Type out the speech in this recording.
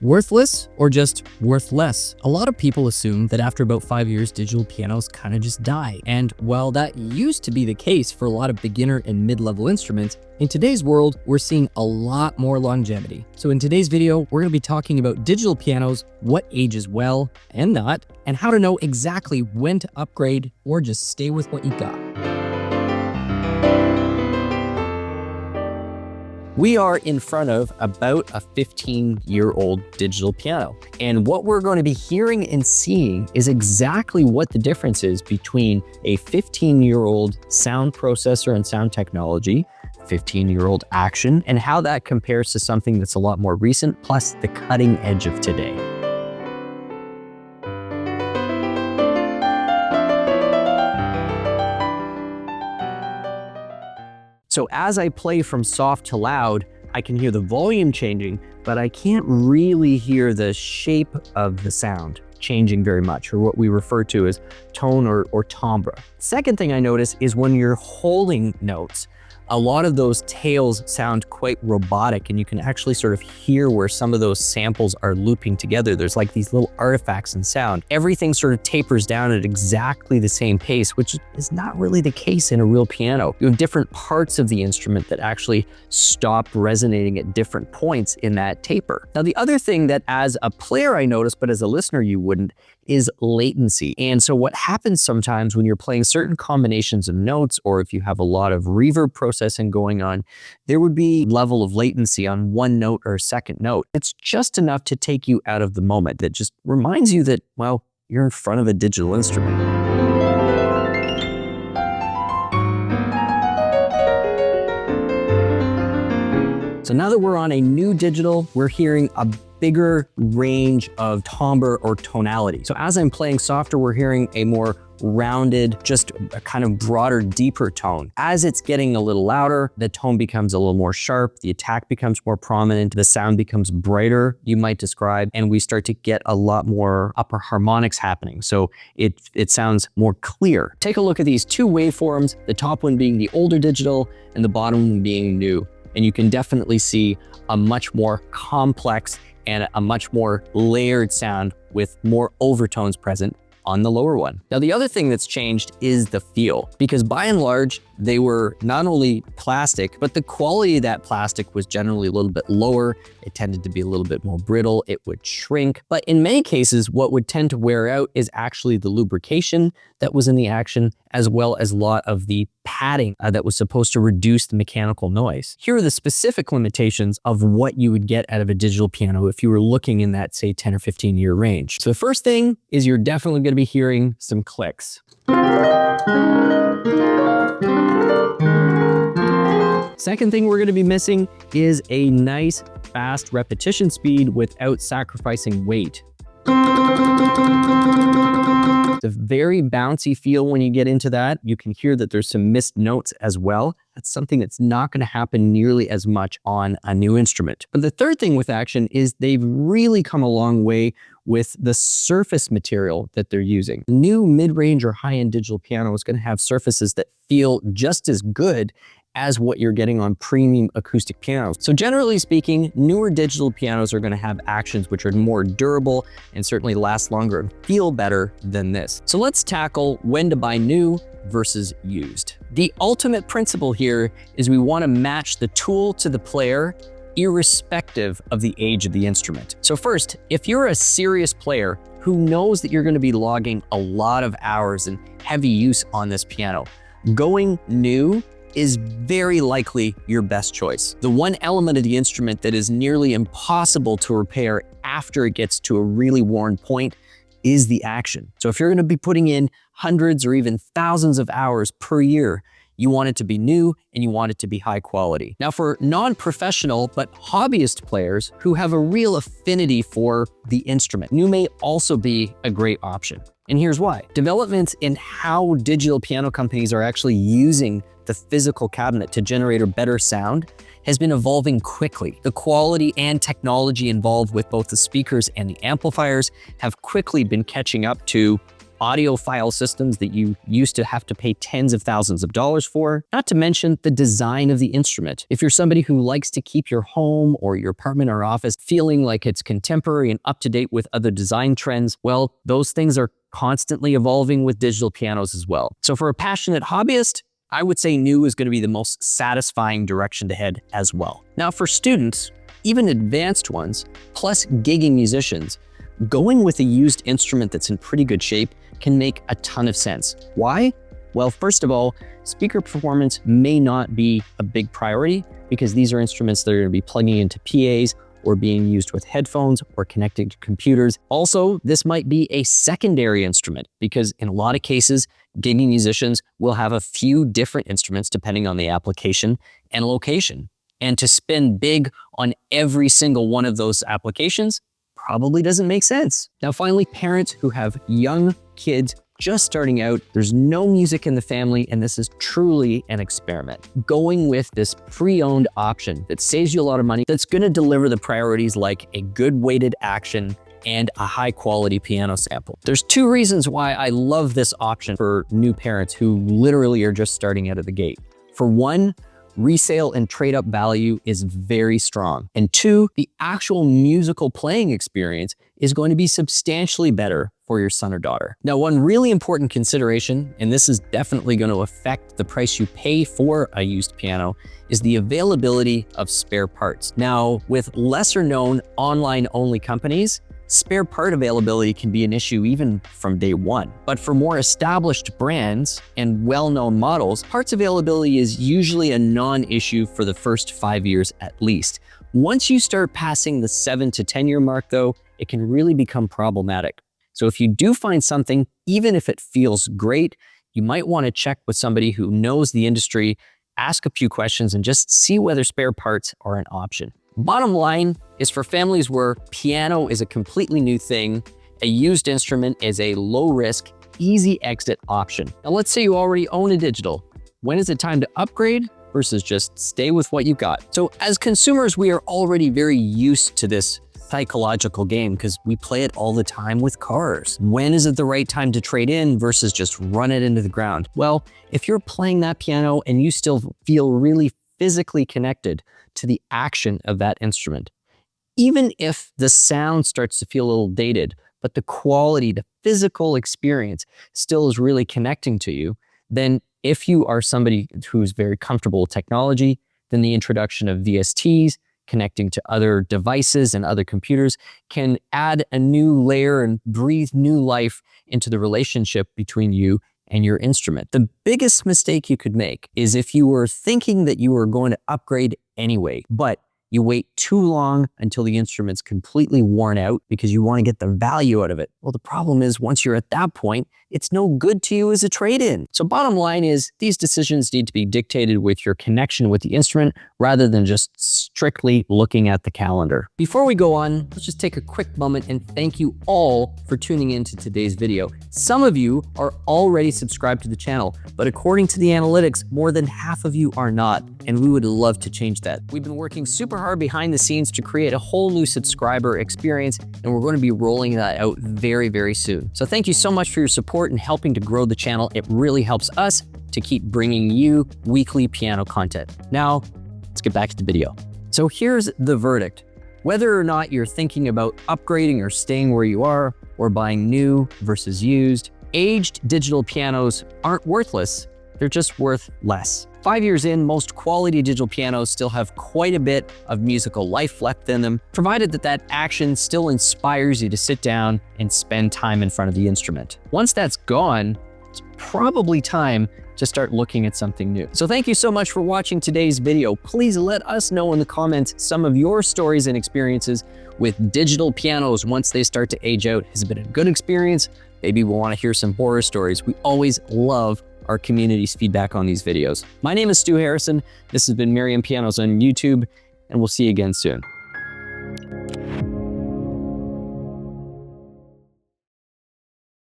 Worthless or just worth less? A lot of people assume that after about 5 years, digital pianos kind of just die. And while that used to be the case for a lot of beginner and mid-level instruments, in today's world, we're seeing a lot more longevity. So in today's video, we're going to be talking about digital pianos, what ages well and not, and how to know exactly when to upgrade or just stay with what you got. We are in front of about a 15-year-old digital piano. And what we're going to be hearing and seeing is exactly what the difference is between a 15-year-old sound processor and sound technology, 15-year-old action, and how that compares to something that's a lot more recent, plus the cutting edge of today. So as I play from soft to loud, I can hear the volume changing, but I can't really hear the shape of the sound changing very much, or what we refer to as tone or timbre. Second thing I notice is when you're holding notes, a lot of those tails sound quite robotic, and you can actually sort of hear where some of those samples are looping together. There's like these little artifacts in sound. Everything sort of tapers down at exactly the same pace, which is not really the case in a real piano. You have different parts of the instrument that actually stop resonating at different points in that taper. Now, the other thing that as a player I notice, but as a listener you wouldn't, is latency. And so what happens sometimes when you're playing certain combinations of notes, or if you have a lot of reverb processing going on, there would be level of latency on one note or second note. It's just enough to take you out of the moment. That just reminds you that, well, you're in front of a digital instrument. So now that we're on a new digital, we're hearing a bigger range of timbre or tonality. So as I'm playing softer, we're hearing a more rounded, just a kind of broader, deeper tone. As it's getting a little louder, the tone becomes a little more sharp, the attack becomes more prominent, the sound becomes brighter, you might describe, and we start to get a lot more upper harmonics happening. So it sounds more clear. Take a look at these two waveforms, the top one being the older digital and the bottom one being new. And you can definitely see a much more complex and a much more layered sound with more overtones present on the lower one. Now, the other thing that's changed is the feel, because by and large, they were not only plastic, but the quality of that plastic was generally a little bit lower. It tended to be a little bit more brittle. It would shrink. But in many cases, what would tend to wear out is actually the lubrication that was in the action, as well as a lot of the padding that was supposed to reduce the mechanical noise. Here are the specific limitations of what you would get out of a digital piano if you were looking in that, say, 10 or 15 year range. So the first thing is you're definitely going to be hearing some clicks. Second thing we're going to be missing is a nice, fast repetition speed without sacrificing weight. It's a very bouncy feel when you get into that. You can hear that there's some missed notes as well. That's something that's not going to happen nearly as much on a new instrument. But the third thing with action is they've really come a long way with the surface material that they're using. New mid-range or high-end digital piano is going to have surfaces that feel just as good as what you're getting on premium acoustic pianos. So generally speaking, newer digital pianos are going to have actions which are more durable and certainly last longer and feel better than this. So let's tackle when to buy new versus used. The ultimate principle here is we want to match the tool to the player irrespective of the age of the instrument. So first, if you're a serious player who knows that you're going to be logging a lot of hours and heavy use on this piano, going new is very likely your best choice. The one element of the instrument that is nearly impossible to repair after it gets to a really worn point is the action. So if you're going to be putting in hundreds or even thousands of hours per year, you want it to be new and you want it to be high quality. Now, for non-professional but hobbyist players who have a real affinity for the instrument, new may also be a great option. And here's why. Developments in how digital piano companies are actually using the physical cabinet to generate a better sound has been evolving quickly. The quality and technology involved with both the speakers and the amplifiers have quickly been catching up to audiophile systems that you used to have to pay tens of thousands of dollars for, not to mention the design of the instrument. If you're somebody who likes to keep your home or your apartment or office feeling like it's contemporary and up to date with other design trends, well, those things are constantly evolving with digital pianos as well. So for a passionate hobbyist, I would say new is going to be the most satisfying direction to head as well. Now for students, even advanced ones, plus gigging musicians, going with a used instrument that's in pretty good shape can make a ton of sense. Why? Well, first of all, speaker performance may not be a big priority because these are instruments that are going to be plugging into PAs or being used with headphones or connecting to computers. Also, this might be a secondary instrument because in a lot of cases, gigging musicians will have a few different instruments depending on the application and location. And to spend big on every single one of those applications probably doesn't make sense. Now, finally, parents who have young kids just starting out, there's no music in the family, and this is truly an experiment. Going with this pre-owned option that saves you a lot of money, that's gonna deliver the priorities like a good weighted action and a high quality piano sample. There's two reasons why I love this option for new parents who literally are just starting out of the gate. For one, resale and trade-up value is very strong. And two, the actual musical playing experience is going to be substantially better for your son or daughter. Now, one really important consideration, and this is definitely going to affect the price you pay for a used piano, is the availability of spare parts. Now, with lesser known online-only companies, spare part availability can be an issue even from day one. But for more established brands and well-known models, parts availability is usually a non-issue for the first 5 years at least. Once you start passing the 7 to 10 year mark though, it can really become problematic. So if you do find something, even if it feels great, you might want to check with somebody who knows the industry, ask a few questions, and just see whether spare parts are an option. Bottom line is for families where piano is a completely new thing, a used instrument is a low risk, easy exit option. Now let's say you already own a digital. When is it time to upgrade versus just stay with what you got? So as consumers, we are already very used to this psychological game because we play it all the time with cars. When is it the right time to trade in versus just run it into the ground? Well, if you're playing that piano and you still feel really physically connected to the action of that instrument, even if the sound starts to feel a little dated, but the quality, the physical experience still is really connecting to you, then if you are somebody who's very comfortable with technology, then the introduction of VSTs, connecting to other devices and other computers can add a new layer and breathe new life into the relationship between you and your instrument. The biggest mistake you could make is if you were thinking that you were going to upgrade anyway, but you wait too long until the instrument's completely worn out because you want to get the value out of it. Well, the problem is once you're at that point, it's no good to you as a trade-in. So bottom line is these decisions need to be dictated with your connection with the instrument rather than just strictly looking at the calendar. Before we go on, let's just take a quick moment and thank you all for tuning into today's video. Some of you are already subscribed to the channel, but according to the analytics, more than half of you are not, and we would love to change that. We've been working super hard behind the scenes to create a whole new subscriber experience, and we're going to be rolling that out very, very soon. So thank you so much for your support and helping to grow the channel. It really helps us to keep bringing you weekly piano content. Now, let's get back to the video. So here's the verdict. Whether or not you're thinking about upgrading or staying where you are, or buying new versus used, aged digital pianos aren't worthless, they're just worth less. 5 years in, most quality digital pianos still have quite a bit of musical life left in them, provided that that action still inspires you to sit down and spend time in front of the instrument. Once that's gone, it's probably time to start looking at something new. So thank you so much for watching today's video. Please let us know in the comments some of your stories and experiences with digital pianos once they start to age out. Has it been a good experience? Maybe we'll want to hear some horror stories. We always love our community's feedback on these videos. My name is Stu Harrison. This has been Merriam Pianos on YouTube, and we'll see you again soon.